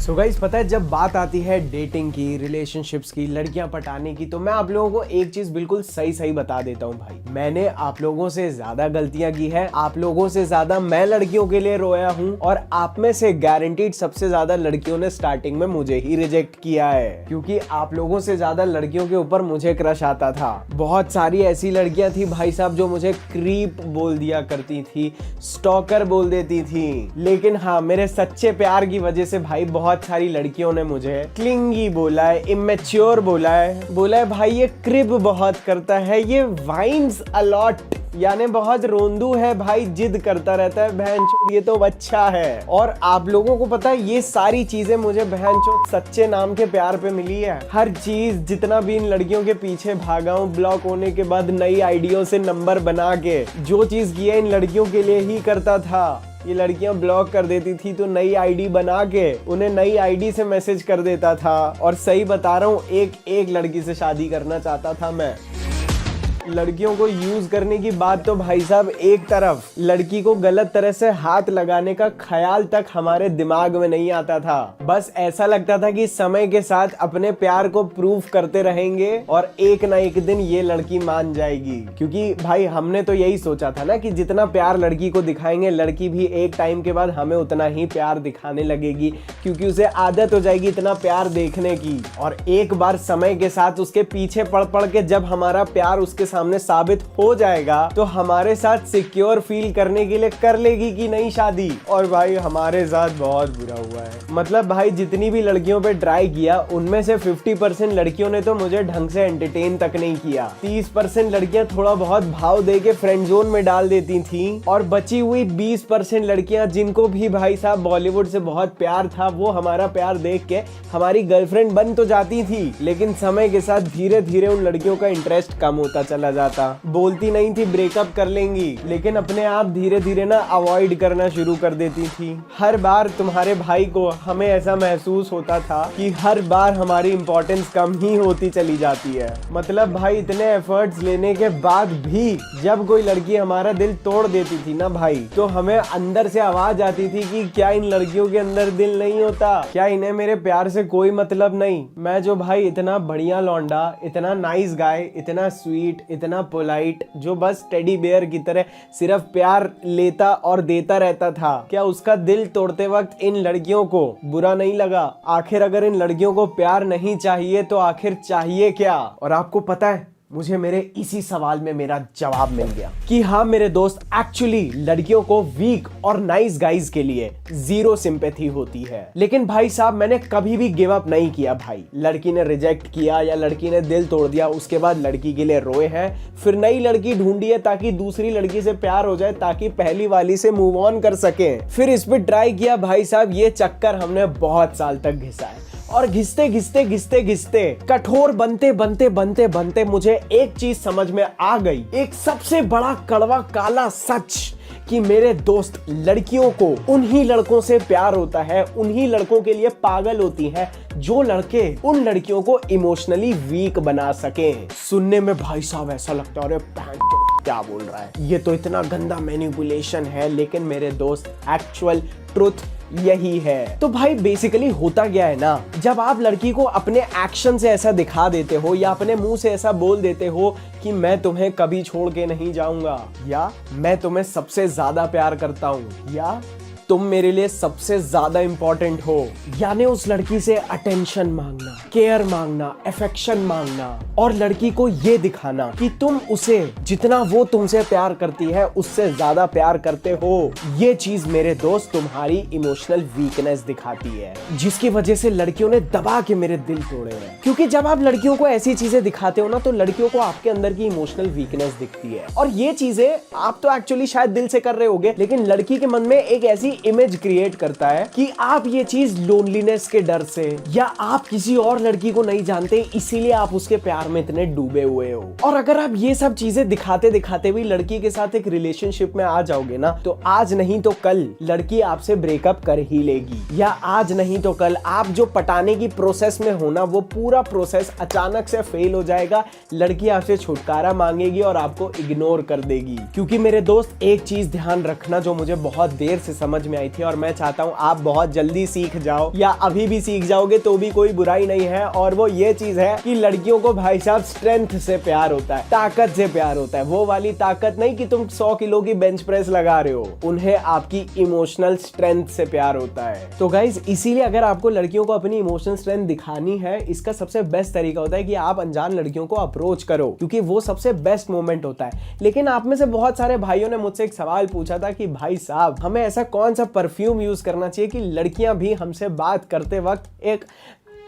So guys, पता है जब बात आती है डेटिंग की, रिलेशनशिप्स की, लड़कियां पटाने की, तो मैं आप लोगों को एक चीज बिल्कुल सही सही बता देता हूं भाई। मैंने आप लोगों से ज्यादा गलतियां की है, आप लोगों से ज्यादा मैं लड़कियों के लिए रोया हूं, और आप में से गारंटीड सबसे ज्यादा लड़कियों ने स्टार्टिंग में मुझे ही रिजेक्ट किया है, क्योंकि आप लोगों से ज्यादा लड़कियों के ऊपर मुझे क्रश आता था। बहुत सारी ऐसी लड़कियां थी भाई साहब जो मुझे क्रीप बोल दिया करती थी, स्टॉकर बोल देती थी। लेकिन हाँ, मेरे सच्चे प्यार की वजह से भाई बहुत सारी लड़कियों ने मुझे क्लिंगी बोला है, इमेच्योर बोला है भाई ये क्रिब बहुत करता है, ये वाइन्स अलॉट, यानी बहुत रोंदू है भाई, जिद करता रहता है, बहनचोद ये तो अच्छा है। और आप लोगों को पता है ये सारी चीजें मुझे बहनचोद सच्चे नाम के प्यार पे मिली है। हर चीज जितना भी इन लड़कियों के पीछे भागा हूं, ब्लॉक होने के बाद नई आइडियों से नंबर बना के जो चीज किया इन लड़कियों के लिए ही करता था। ये लड़कियां ब्लॉक कर देती थी तो नई आईडी बना के उन्हें नई आईडी से मैसेज कर देता था। और सही बता रहा हूँ, एक लड़की से शादी करना चाहता था मैं। लड़कियों को यूज करने की बात तो भाई साहब एक तरफ, लड़की को गलत तरह से हाथ लगाने का ख्याल तक हमारे दिमाग में नहीं आता था। बस ऐसा लगता था कि समय के साथ अपने प्यार को प्रूव करते रहेंगे और एक ना एक दिन ये लड़की मान जाएगी। क्योंकि भाई हमने तो यही सोचा था ना कि जितना प्यार लड़की को दिखाएंगे, लड़की भी एक टाइम के बाद हमें उतना ही प्यार दिखाने लगेगी, क्योंकि उसे आदत हो जाएगी इतना प्यार देखने की। और एक बार समय के साथ उसके पीछे पड़ पड़ के जब हमारा प्यार उसके सामने साबित हो जाएगा तो हमारे साथ सिक्योर फील करने के लिए कर लेगी कि नहीं शादी। और भाई हमारे साथ बहुत बुरा हुआ है। मतलब भाई जितनी भी लड़कियों पे ट्राई किया, उनमें से 50% लड़कियों ने तो मुझे ढंग से एंटरटेन तक नहीं किया। 30% लड़कियां थोड़ा बहुत भाव दे के फ्रेंड जोन में डाल देती थी, और बची हुई 20% लड़कियां जिनको भी भाई साहब बॉलीवुड से बहुत प्यार था, वो हमारा प्यार देख के हमारी गर्लफ्रेंड बन तो जाती थी, लेकिन समय के साथ धीरे धीरे उन लड़कियों का इंटरेस्ट कम होता चला जाता। बोलती नहीं थी ब्रेकअप कर लेंगी, लेकिन अपने आप धीरे धीरे ना अवॉइड करना शुरू कर देती थी। हर बार तुम्हारे भाई को हमें ऐसा महसूस होता था कि हर बार हमारी इंपॉर्टेंस कम ही होती चली जाती है। मतलब भाई इतने एफर्ट्स लेने के बाद भी जब कोई लड़की हमारा दिल तोड़ देती थी ना भाई, तो हमें अंदर से आवाज आती थी कि क्या इन लड़कियों के अंदर दिल नहीं होता, क्या इन्हें मेरे प्यार से कोई मतलब नहीं। मैं जो भाई इतना बढ़िया लौंडा, इतना नाइस गाय, इतना स्वीट, इतना पोलाइट, जो बस टेडी बेयर की तरह सिर्फ प्यार लेता और देता रहता था, क्या उसका दिल तोड़ते वक्त इन लड़कियों को बुरा नहीं लगा? आखिर अगर इन लड़कियों को प्यार नहीं चाहिए तो आखिर चाहिए क्या? और आपको पता है, मुझे मेरे इसी सवाल में मेरा जवाब मिल गया कि हाँ मेरे दोस्त, एक्चुअली लड़कियों को वीक और नाइस गाइज के लिए जीरो सिंपैथी होती है। लेकिन भाई साहब मैंने कभी भी गिव अप नहीं किया भाई। लड़की ने रिजेक्ट किया या लड़की ने दिल तोड़ दिया, उसके बाद लड़की के लिए रोए हैं, फिर नई लड़की ढूंढी है ताकि दूसरी लड़की से प्यार हो जाए, ताकि पहली वाली से मूव ऑन कर सके। फिर इस पे ट्राई किया भाई साहब, ये चक्कर हमने बहुत साल तक घिसा है। और घिसते कठोर बनते मुझे एक चीज समझ में आ गई, एक सबसे बड़ा कड़वा काला सच, कि मेरे दोस्त, लड़कियों को उन्हीं लड़कों से प्यार होता है, उन्हीं लड़कों के लिए पागल होती है जो लड़के उन लड़कियों को इमोशनली वीक बना सके। सुनने में भाई साहब ऐसा लगता है अरे क्या बोल रहा है, ये तो इतना गंदा मैनिपुलेशन है, लेकिन मेरे दोस्त एक्चुअल ट्रुथ यही है। तो भाई बेसिकली होता क्या है ना, जब आप लड़की को अपने एक्शन से ऐसा दिखा देते हो या अपने मुंह से ऐसा बोल देते हो कि मैं तुम्हें कभी छोड़ के नहीं जाऊंगा, या मैं तुम्हें सबसे ज्यादा प्यार करता हूं, या तुम मेरे लिए सबसे ज्यादा इंपॉर्टेंट हो, यानी उस लड़की से अटेंशन मांगना, केयर मांगना, अफेक्शन मांगना, और लड़की को ये दिखाना कि तुम उसे जितना वो तुमसे प्यार करती है उससे ज्यादा प्यार करते हो। ये चीज मेरे दोस्त तुम्हारी इमोशनल वीकनेस दिखाती है, जिसकी वजह से लड़कियों ने दबा के मेरे दिल तोड़े हैं। क्योंकि जब आप लड़कियों को ऐसी चीजें दिखाते हो ना, तो लड़कियों को आपके अंदर की इमोशनल वीकनेस दिखती है। और ये चीजें आप तो एक्चुअली शायद दिल से कर रहे होगे, लेकिन लड़की के मन में एक ऐसी इमेज क्रिएट करता है कि आप ये चीज लोनलीनेस के डर से, या आप किसी और लड़की को नहीं जानते इसीलिए आप उसके प्यार में इतने डूबे हुए हो। और अगर आप ये सब चीजें दिखाते दिखाते भी लड़की के साथ एक रिलेशनशिप में आ जाओगे ना, तो आज नहीं तो कल लड़की आपसे ब्रेकअप कर ही लेगी, या आज नहीं तो कल आप जो पटाने की प्रोसेस में हो ना, वो पूरा प्रोसेस अचानक से फेल हो जाएगा, लड़की आपसे छुटकारा मांगेगी और आपको इग्नोर कर देगी। क्योंकि मेरे दोस्त एक चीज ध्यान रखना जो मुझे बहुत देर से समझ में आई थी और मैं चाहता हूँ आप बहुत जल्दी सीख जाओ, या अभी भी सीख जाओगे तो भी कोई बुराई नहीं है। और वो ये चीज है कि लड़कियों को भाई साहब स्ट्रेंथ से प्यार होता है, ताकत से प्यार होता है। वो वाली ताकत नहीं कि तुम 100 किलो की बेंच प्रेस लगा रहे हो, उन्हें आपकी इमोशनल स्ट्रेंथ से प्यार होता है। तो गाइज इसीलिए अगर आपको लड़कियों को अपनी इमोशनल स्ट्रेंथ दिखानी है, इसका सबसे बेस्ट तरीका होता है कि आप अनजान लड़कियों को अप्रोच करो, क्योंकि वो सबसे बेस्ट मोमेंट होता है। लेकिन आप में से बहुत सारे भाइयों ने मुझसे एक सवाल पूछा था कि भाई साहब हमें ऐसा कौन सा परफ्यूम यूज करना चाहिए कि लड़कियां भी हमसे बात करते वक्त एक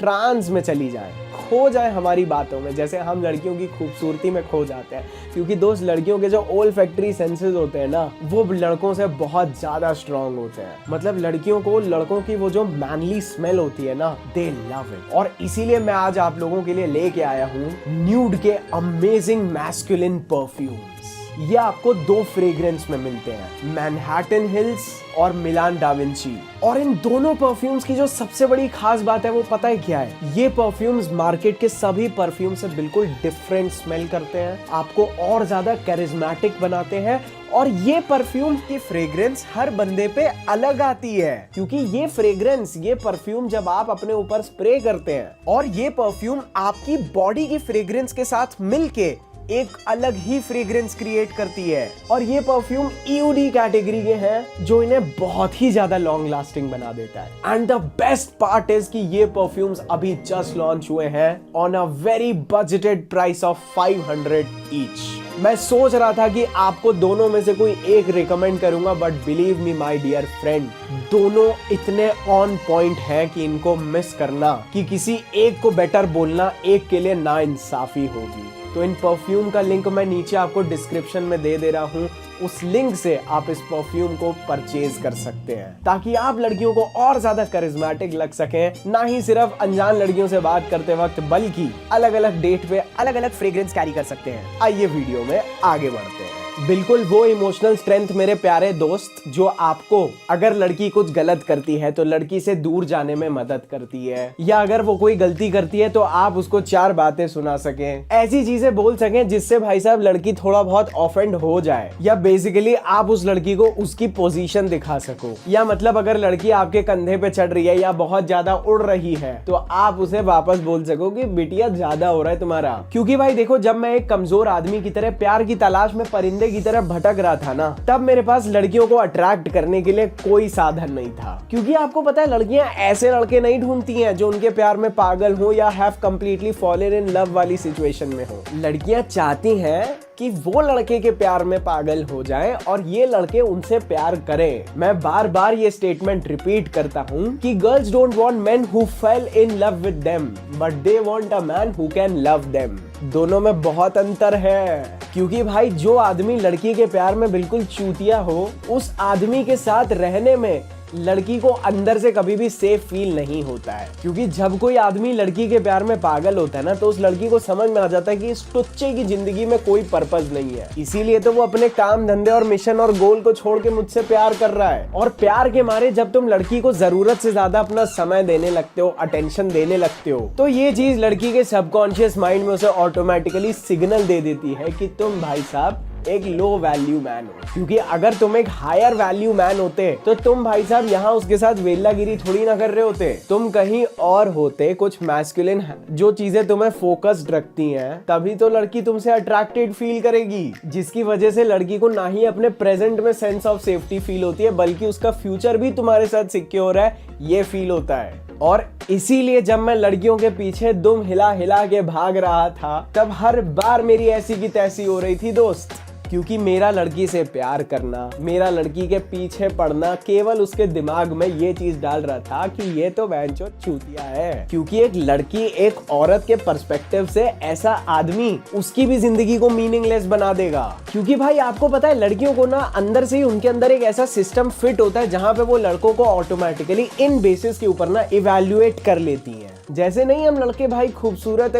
ट्रांस में चली जाए, खो जाए हमारी बातों में, जैसे हम लड़कियों की खूबसूरती में खो जाते हैं। क्योंकि दोस्त लड़कियों के जो ओल्फैक्टरी सेंसेस होते हैं ना, वो लड़कों से बहुत ज्यादा स्ट्रांग होते हैं। मतलब लड़कियों को, लड़कों की वो जो मैनली स्मेल होती है ना, दे लव इट। और इसीलिए मैं आज आप लोगों के लिए लेके आया हूँ न्यूड के अमेजिंग मैस्कुलिन परफ्यूम्स। ये आपको 2 फ्रेग्रेंस में मिलते हैं, मैनहट्टन हिल्स और मिलान डाविंची। और इन दोनों परफ्यूम्स की जो सबसे बड़ी खास बात है वो पता है क्या है? ये परफ्यूम्स मार्केट के सभी परफ्यूम से बिल्कुल डिफरेंट स्मेल करते हैं, आपको और ज्यादा कैरिज्मेटिक बनाते हैं। और ये परफ्यूम की फ्रेग्रेंस हर बंदे पे अलग आती है, क्योंकि ये फ्रेग्रेंस, ये परफ्यूम जब आप अपने ऊपर स्प्रे करते हैं और ये परफ्यूम आपकी बॉडी की फ्रेग्रेंस के साथ मिलके एक अलग ही फ्रेग्रेंस क्रिएट करती है। और ये परफ्यूम EOD कैटेगरी के हैं, जो इन्हें बहुत ही ज्यादा लॉन्ग लास्टिंग बना देता है। And the best part is कि ये परफ्यूम्स अभी जस्ट लॉन्च हुए हैं on a very budgeted price of 500 each. मैं सोच रहा था कि आपको दोनों में से कोई एक रिकमेंड करूंगा, but believe me my dear friend, दोनों इतने ऑन पॉइंट हैं कि इनको मिस करना, कि किसी एक को बेटर बोलना एक के लिए नाइंसाफी होगी। तो इन परफ्यूम का लिंक मैं नीचे आपको डिस्क्रिप्शन में दे रहा हूँ, उस लिंक से आप इस परफ्यूम को परचेज कर सकते हैं, ताकि आप लड़कियों को और ज्यादा करिश्मेटिक लग सकें, ना ही सिर्फ अनजान लड़कियों से बात करते वक्त, बल्कि अलग अलग डेट पे अलग अलग फ्रेग्रेंस कैरी कर सकते हैं। आइए वीडियो में आगे बढ़ते हैं। बिल्कुल वो इमोशनल स्ट्रेंथ मेरे प्यारे दोस्त, जो आपको अगर लड़की कुछ गलत करती है तो लड़की से दूर जाने में मदद करती है, या अगर वो कोई गलती करती है तो आप उसको 4 बातें सुना सकें, ऐसी चीजें बोल सकें जिससे भाई साहब लड़की थोड़ा बहुत ऑफेंड हो जाए, या बेसिकली आप उस लड़की को उसकी पोजीशन दिखा सको। या मतलब अगर लड़की आपके कंधे पे चढ़ रही है या बहुत ज्यादा उड़ रही है तो आप उसे वापस बोल सको कि बिटिया ज्यादा हो रहा है तुम्हारा। क्योंकि भाई देखो, जब मैं एक कमजोर आदमी की तरह प्यार की तलाश में परिंदे की तरह भटक रहा था ना, तब मेरे पास लड़कियों को अट्रैक्ट करने के लिए कोई साधन नहीं था। क्योंकि आपको पता है, लड़कियां ऐसे लड़के नहीं ढूंढती हैं जो उनके प्यार में पागल हो या have completely fallen in love वाली सिचुएशन में हो। लड़कियां चाहती हैं कि वो लड़के के प्यार में पागल हो जाएं और ये लड़के उनसे प्यार करें। मैं बार बार ये स्टेटमेंट रिपीट करता हूँ कि girls don't want men who fail in love with them, but they want a man who can love them. दोनों में बहुत अंतर है। क्योंकि भाई जो आदमी लड़की के प्यार में बिल्कुल चूतिया हो, उस आदमी के साथ रहने में लड़की को अंदर से कभी भी सेफ फील नहीं होता है। क्योंकि जब कोई आदमी लड़की के प्यार में पागल होता है ना, तो उस लड़की को समझ में आ जाता है कि इस टुच्चे की जिंदगी में कोई पर्पस नहीं है, इसीलिए तो वो अपने काम धंधे और मिशन और गोल को छोड़ के मुझसे प्यार कर रहा है। और प्यार के मारे जब तुम लड़की को जरूरत से ज्यादा अपना समय देने लगते हो, अटेंशन देने लगते हो, तो ये चीज लड़की के सबकॉन्शियस माइंड में उसे ऑटोमेटिकली सिग्नल दे देती है कि तुम भाई साहब एक लो वैल्यू मैन हो। क्योंकि अगर तुम एक हायर वैल्यू मैन होते तो तुम भाई साहब यहाँ उसके साथ वेल्लागिरी थोड़ी ना कर रहे होते, तुम कहीं और होते, कुछ मैस्कुलिन जो चीजें तुम्हें फोकस्ड रखती हैं, तभी तो लड़की तुमसे अट्रैक्टेड फील करेगी, जिसकी वजह से लड़की को ना ही अपने प्रेजेंट में सेंस ऑफ सेफ्टी फील होती है, बल्कि उसका फ्यूचर भी तुम्हारे साथ सिक्योर है ये फील होता है। और इसीलिए जब मैं लड़कियों के पीछे दुम हिला हिला के भाग रहा था, तब हर बार मेरी ऐसी की तैसी हो रही थी दोस्त। क्योंकि मेरा लड़की से प्यार करना, मेरा लड़की के पीछे पड़ना केवल उसके दिमाग में ये चीज डाल रहा था कि ये तो बहनचोद चूतिया है। क्योंकि एक लड़की एक औरत के पर्सपेक्टिव से ऐसा आदमी उसकी भी जिंदगी को मीनिंगलेस बना देगा। क्योंकि भाई आपको पता है, लड़कियों को ना अंदर से ही उनके अंदर एक ऐसा सिस्टम फिट होता है जहां पे वो लड़कों को ऑटोमेटिकली इन बेसिस के ऊपर ना इवेल्युएट कर लेती हैं। जैसे नहीं हम लड़के भाई खूबसूरत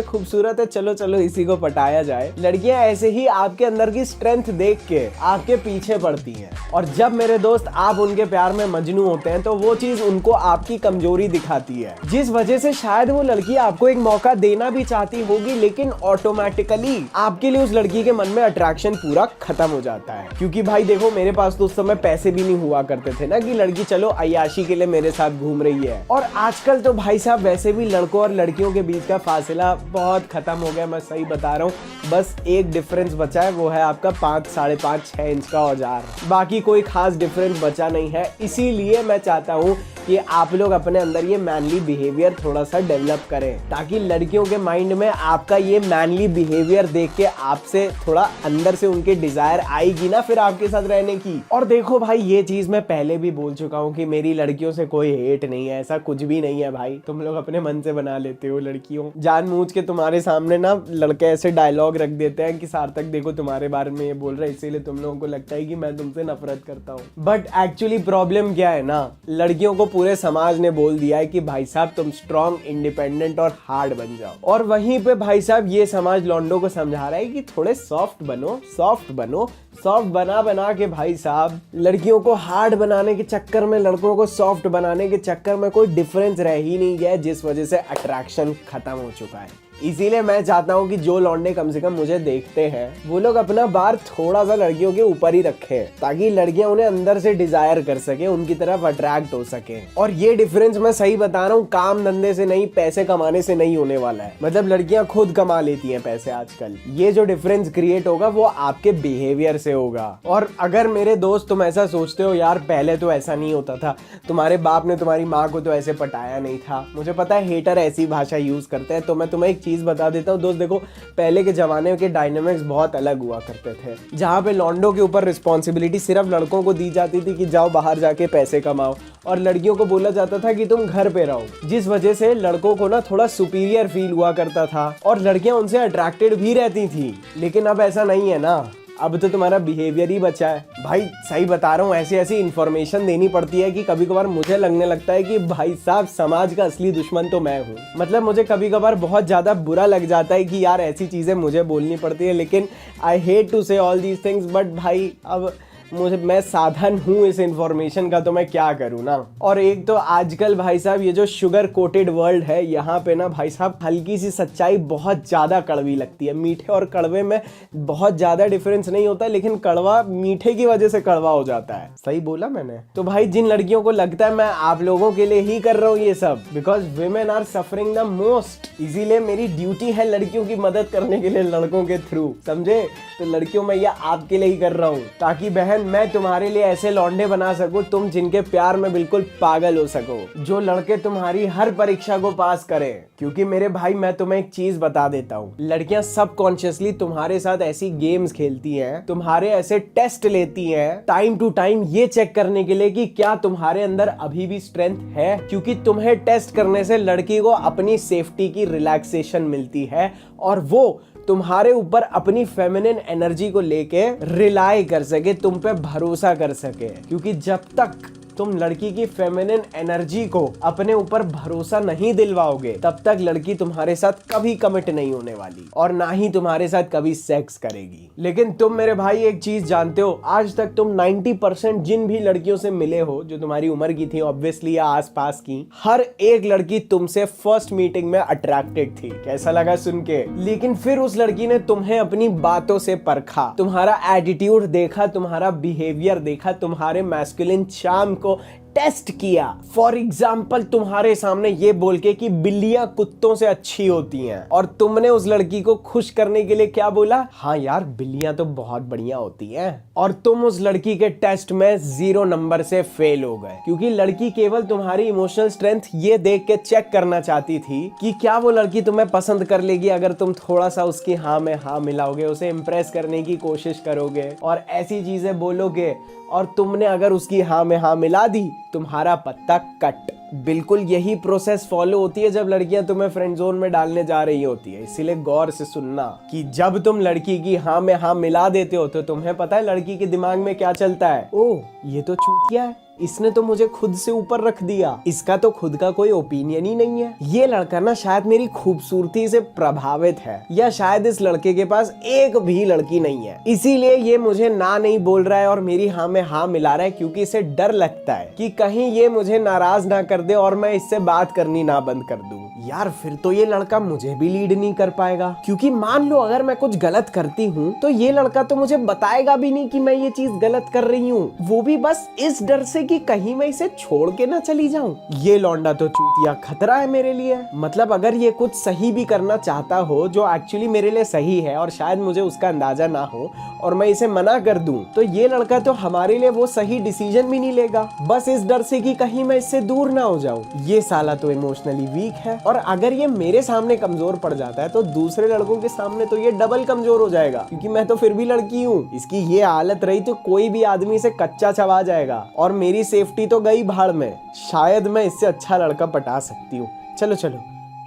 है चलो चलो इसी को पटाया जाए, लड़कियां ऐसे ही आपके अंदर की स्ट्रेंथ स्ट्रेंथ देख के आपके पीछे पड़ती हैं। और जब मेरे दोस्त आप उनके प्यार में मजनू होते हैं तो वो चीज उनको आपकी कमजोरी दिखाती है, जिस वजह से शायद वो लड़की आपको एक मौका देना भी चाहती होगी, लेकिन ऑटोमेटिकली आपके लिए उस लड़की के मन में अट्रैक्शन पूरा खत्म हो जाता है। क्योंकि भाई देखो, मेरे पास तो उस समय पैसे भी नहीं हुआ करते थे ना कि लड़की चलो अय्याशी के लिए मेरे साथ घूम रही है। और आजकल तो भाई साहब वैसे भी लड़कों और लड़कियों के बीच का फासला बहुत खत्म हो गया, मैं सही बता रहा हूँ। बस एक डिफरेंस बचा है, वो है आपका 5, 5.5, 6 इंच का औजार। बाकी कोई खास डिफरेंस बचा नहीं है। इसीलिए मैं चाहता हूँ कि आप लोग अपने अंदर ये मैनली बिहेवियर थोड़ा सा डेवलप करें, ताकि लड़कियों के माइंड में आपका ये मैनली बिहेवियर देख के आपसे थोड़ा अंदर से उनके डिजायर आएगी ना फिर आपके साथ रहने की। और देखो भाई, ये चीज मैं पहले भी बोल चुका हूँ कि मेरी लड़कियों से कोई हेट नहीं है, ऐसा कुछ भी नहीं है भाई। तुम लोग अपने मन से बना लेते हो लड़कियों, जानबूझ के तुम्हारे सामने ना लड़के ऐसे डायलॉग रख देते हैं कि सार्थक देखो तुम्हारे बारे में ये बोल रहे हैं, इसीलिए तुम लोगों को लगता है कि मैं तुमसे नफरत करता हूँ। बट एक्चुअली प्रॉब्लम क्या है ना, लड़कियों को पूरे समाज ने बोल दिया है कि भाई साहब तुम स्ट्रॉन्ग, इंडिपेंडेंट और हार्ड बन जाओ। और वहीं पे भाई साहब ये समाज लॉन्डो को समझा रहा है कि थोड़े सॉफ्ट बनो, सॉफ्ट बनो। सॉफ्ट बना के भाई साहब लड़कियों को हार्ड बनाने के चक्कर में, लड़कों को सॉफ्ट बनाने के चक्कर में कोई डिफरेंस रह ही नहीं गया, जिस वजह से अट्रैक्शन खत्म हो चुका है। इसीलिए मैं चाहता हूँ कि जो लौंडे कम से कम मुझे देखते हैं वो लोग अपना बार थोड़ा सा लड़कियों के ऊपर ही रखें, ताकि लड़कियां उन्हें अंदर से डिजायर कर सके, उनकी तरफ अट्रैक्ट हो सके। और ये डिफरेंस मैं सही बता रहा हूँ, काम धंधे से नहीं, पैसे कमाने से नहीं होने वाला है। मतलब लड़कियां खुद कमा लेती हैं पैसे आजकल। ये जो डिफरेंस क्रिएट होगा वो आपके बिहेवियर से होगा। और अगर मेरे दोस्त तुम ऐसा सोचते हो यार पहले तो ऐसा नहीं होता था, तुम्हारे बाप ने तुम्हारी माँ को तो ऐसे पटाया नहीं था, मुझे पता है हेटर ऐसी भाषा यूज करते हैं, तो मैं तुम्हें एक चीज बता देता हूँ दोस्त। देखो, पहले के जमाने के डायनामिक्स बहुत अलग हुआ करते थे, जहाँ पे लॉन्डो के ऊपर रिस्पॉन्सिबिलिटी सिर्फ लड़कों को दी जाती थी कि जाओ बाहर जाके पैसे कमाओ, और लड़कियों को बोला जाता था कि तुम घर पे रहो, जिस वजह से लड़कों को ना थोड़ा सुपीरियर फील हुआ करता था और लड़कियां उनसे अट्रैक्टेड भी रहती थी। लेकिन अब ऐसा नहीं है ना, अब तो तुम्हारा बिहेवियर ही बचा है भाई। सही बता रहा हूँ, ऐसी ऐसी इन्फॉर्मेशन देनी पड़ती है कि कभी कभार मुझे लगने लगता है कि भाई साहब समाज का असली दुश्मन तो मैं हूँ। मतलब मुझे कभी कभार बहुत ज्यादा बुरा लग जाता है कि यार ऐसी चीजें मुझे बोलनी पड़ती है, लेकिन आई हेट टू से ऑल दीज थिंग्स, बट भाई अब मैं साधन हूँ इस इंफॉर्मेशन का, तो मैं क्या करूँ ना। और एक तो आजकल भाई साहब ये जो शुगर कोटेड वर्ल्ड है, यहाँ पे ना भाई साहब हल्की सी सच्चाई बहुत ज्यादा कड़वी लगती है। मीठे और कड़वे में बहुत ज्यादा डिफरेंस नहीं होता, लेकिन कड़वा मीठे की वजह से कड़वा हो जाता है। सही बोला मैंने? तो भाई जिन लड़कियों को लगता है मैं आप लोगों के लिए ही कर रहा हूँ ये सब, because women are suffering the most, इसीलिए मेरी ड्यूटी है लड़कियों की मदद करने के लिए लड़कों के थ्रू, समझे? तो लड़कियों में यह आपके लिए ही कर रहा हूँ, ताकि बहन मैं तुम्हारे लिए ऐसे लौंडे बना सकूं तुम जिनके प्यार में बिल्कुल पागल हो सको, जो लड़के तुम्हारी हर परीक्षा को पास करें। क्योंकि मेरे भाई मैं तुम्हें एक चीज बता देता हूँ, लड़कियां सबकॉन्शियसली तुम्हारे साथ ऐसी गेम्स खेलती हैं, तुम्हारे ऐसे टेस्ट लेती हैं टाइम टू टाइम, ये चेक करने के लिए कि क्या तुम्हारे अंदर अभी भी स्ट्रेंथ है। क्योंकि तुम्हें टेस्ट करने से लड़की को अपनी सेफ्टी की रिलैक्सेशन मिलती है, और वो तुम्हारे ऊपर अपनी फेमिनिन एनर्जी को लेके रिलाई कर सके, तुम पे भरोसा कर सके। क्योंकि जब तक तुम लड़की की फेमिनिन एनर्जी को अपने ऊपर भरोसा नहीं दिलवाओगे, तब तक लड़की तुम्हारे साथ कभी कमिट नहीं होने वाली, और ना ही तुम्हारे साथ कभी सेक्स करेगी। लेकिन तुम मेरे भाई एक चीज जानते हो, आज तक तुम 90% जिन भी लड़कियों से मिले हो जो तुम्हारी उम्र की थी ऑब्वियसली या आसपास की, हर एक लड़की तुमसे फर्स्ट मीटिंग में अट्रैक्टेड थी। कैसा लगा सुन के? लेकिन फिर उस लड़की ने तुम्हें अपनी बातों से परखा, तुम्हारा एटीट्यूड देखा, तुम्हारा बिहेवियर देखा, तुम्हारे मैस्कुलिन चार्म को टेस्ट किया। फॉर एग्जाम्पल तुम्हारे सामने ये बोल के कि बिल्लियां कुत्तों से अच्छी होती हैं, और तुमने उस लड़की को खुश करने के लिए क्या बोला? हाँ यार बिल्लियां तो बहुत बढ़िया होती हैं। और तुम उस लड़की के टेस्ट में 0 नंबर से फेल हो गए, क्योंकि लड़की केवल तुम्हारी इमोशनल स्ट्रेंथ ये देख के चेक करना चाहती थी कि क्या वो लड़की तुम्हें पसंद कर लेगी अगर तुम थोड़ा सा उसकी हाँ में हाँ मिलाओगे, उसे इम्प्रेस करने की कोशिश करोगे और ऐसी चीजें बोलोगे, और तुमने अगर उसकी हाँ में हाँ मिला दी, तुम्हारा पत्ता कट। बिल्कुल यही प्रोसेस फॉलो होती है जब लड़कियां तुम्हें फ्रेंड जोन में डालने जा रही होती है। इसीलिए गौर से सुनना कि जब तुम लड़की की हाँ में हाँ मिला देते हो तो तुम्हें पता है लड़की के दिमाग में क्या चलता है? ओह ये तो चूतिया है, इसने तो मुझे खुद से ऊपर रख दिया, इसका तो खुद का कोई ओपिनियन ही नहीं है। ये लड़का ना शायद मेरी खूबसूरती से प्रभावित है, या शायद इस लड़के के पास एक भी लड़की नहीं है, इसीलिए ये मुझे ना नहीं बोल रहा है और मेरी हाँ में हाँ मिला रहा है, क्योंकि इसे डर लगता है कि कहीं ये मुझे नाराज ना कर दे और मैं इससे बात करनी ना बंद कर दूं। यार फिर तो ये लड़का मुझे भी लीड नहीं कर पाएगा, क्योंकि मान लो अगर मैं कुछ गलत करती हूँ तो ये लड़का तो मुझे बताएगा भी नहीं कि मैं ये चीज गलत कर रही हूँ, वो भी बस इस डर से कि कहीं मैं इसे छोड़ के ना चली जाऊं। ये लौंडा तो चूतिया खतरा है मेरे लिए। मतलब अगर ये कुछ सही भी करना चाहता हो जो एक्चुअली मेरे लिए सही है और शायद मुझे उसका अंदाजा ना हो और मैं इसे मना कर दूं, तो ये लड़का तो हमारे लिए वो सही डिसीजन भी नहीं लेगा, बस इस डर से कि कहीं मैं इससे दूर ना हो जाऊं। ये साला तो इमोशनली वीक है, और अगर ये मेरे सामने कमजोर पड़ जाता है तो दूसरे लड़कों के सामने तो ये डबल कमजोर हो जाएगा, क्योंकि मैं तो फिर भी लड़की हूँ। इसकी ये हालत रही तो कोई भी आदमी इसे कच्चा चबा जाएगा और मेरी सेफ्टी तो गई भाड़ में। शायद मैं इससे अच्छा लड़का पटा सकती हूँ। चलो चलो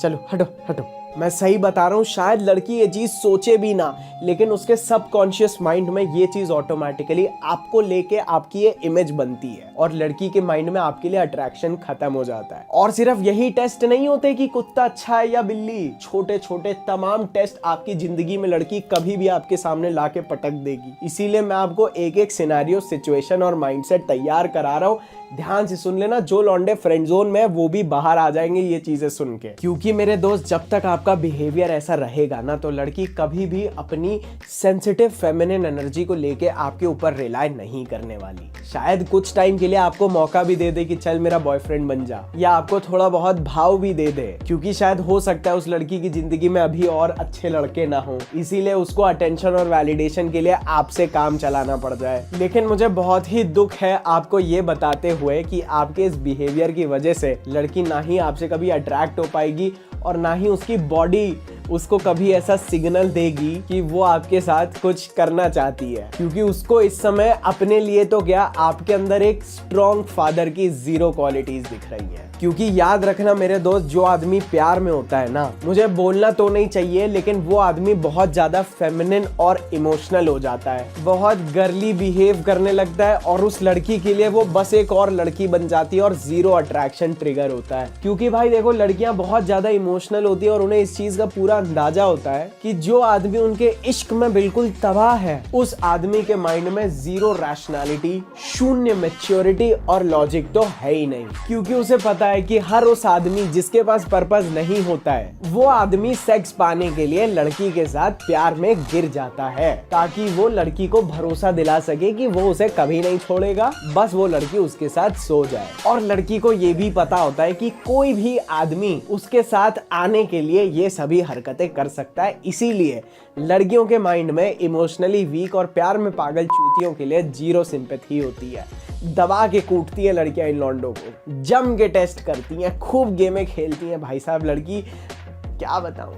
चलो, हटो हटो। मैं सही बता रहा हूँ, शायद लड़की ये चीज सोचे भी ना, लेकिन उसके सबकॉन्शियस माइंड में ये चीज ऑटोमेटिकली आपको लेके आपकी ये इमेज बनती है और लड़की के माइंड में आपके लिए अट्रैक्शन खत्म हो जाता है। और सिर्फ यही टेस्ट नहीं होते कि कुत्ता अच्छा है या बिल्ली, छोटे छोटे तमाम टेस्ट आपकी जिंदगी में लड़की कभी भी आपके सामने लाके पटक देगी। इसीलिए मैं आपको एक एक सिनेरियो, सिचुएशन और माइंडसेट तैयार करा रहा हूँ। ध्यान से सुन लेना, जो लौंडे फ्रेंड जोन में वो भी बाहर आ जाएंगे ये चीजें सुन के, क्योंकि मेरे दोस्त जब तक आपका बिहेवियर ऐसा रहेगा ना तो लड़की कभी भी अपनी सेंसिटिव फेमिनिन एनर्जी को लेके आपके ऊपर रिलाय नहीं करने वाली। शायद कुछ टाइम के लिए आपको मौका भी दे दे कि चल मेरा बॉयफ्रेंड बन जा, या आपको थोड़ा बहुत भाव भी दे दे, क्योंकि शायद हो सकता है उस लड़की की जिंदगी में अभी और अच्छे लड़के ना हो, इसीलिए उसको अटेंशन और वैलिडेशन के लिए आपसे काम चलाना पड़ जाए। लेकिन मुझे बहुत ही दुख है आपको ये बताते हुए कि आपके इस बिहेवियर की वजह से लड़की ना ही आपसे कभी अट्रैक्ट हो पाएगी और ना ही उसकी बॉडी उसको कभी ऐसा सिग्नल देगी कि वो आपके साथ कुछ करना चाहती है, क्योंकि उसको इस समय अपने लिए तो क्या, आपके अंदर एक स्ट्रॉन्ग फादर की 0 क्वालिटीज दिख रही है। क्योंकि याद रखना मेरे दोस्त, जो आदमी प्यार में होता है ना, मुझे बोलना तो नहीं चाहिए लेकिन वो आदमी बहुत ज्यादा फेमिनिन और इमोशनल हो जाता है, बहुत गर्ली बिहेव करने लगता है और उस लड़की के लिए वो बस एक और लड़की बन जाती है और 0 अट्रैक्शन ट्रिगर होता है। क्योंकि भाई देखो, लड़कियां बहुत ज्यादा इमोशनल होती है और उन्हें इस चीज का पूरा अंदाजा होता है कि जो आदमी उनके इश्क में बिल्कुल तबाह है, उस आदमी के माइंड में 0 रैशनैलिटी, शून्य मैच्योरिटी और लॉजिक तो है ही नहीं, क्योंकि उसे पता है कि हर उस आदमी जिसके पास पर्पस नहीं होता है, वो आदमी सेक्स पाने के लिए लड़की के साथ प्यार में गिर जाता है, ताकि वो लड़की को भरोसा दिला सके कि वो उसे कभी नहीं छोड़ेगा, बस वो लड़की उसके साथ सो जाए। और लड़की को ये भी पता होता है कि कोई भी आदमी उसके साथ आने के लिए ये सभी हरकतें कर सकता है, इसीलिए लड़कियों के माइंड में इमोशनली वीक और प्यार में पागल चूतियों के लिए 0 सिंपैथी होती है। दबा के कूटती है लड़कियां इन लौंडों को, जम के टेस्ट करती हैं, खूब गेमें खेलती हैं। भाई साहब लड़की क्या बताऊं